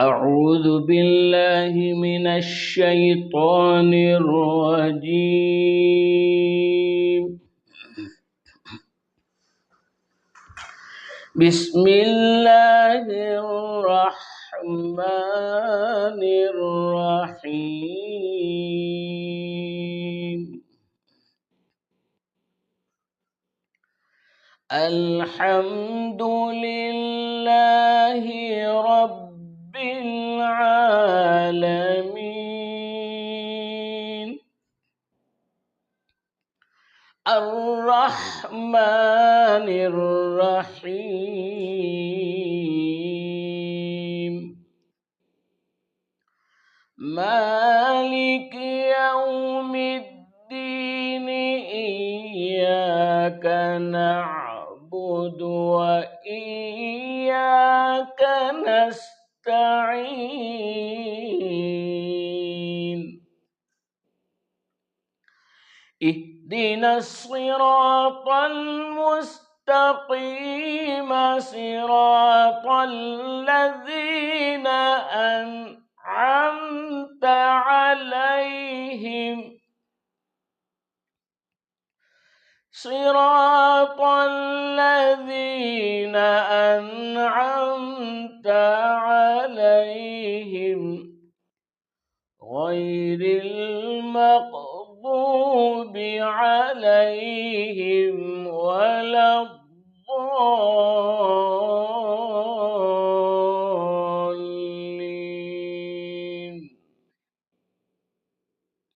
أعوذ بالله من الشيطان الرجيم. بسم الله الرحمن الرحيم. الحمد لله رب العالمين، الرحمن الرحيم، مالك يوم الدين. إياك نعبد وإياك نستعين. اهدنا الصراط المستقيم، صراط الذين أنعمت عليهم، صراط الذين أنعمت عليهم غير المغضوب عليهم ولا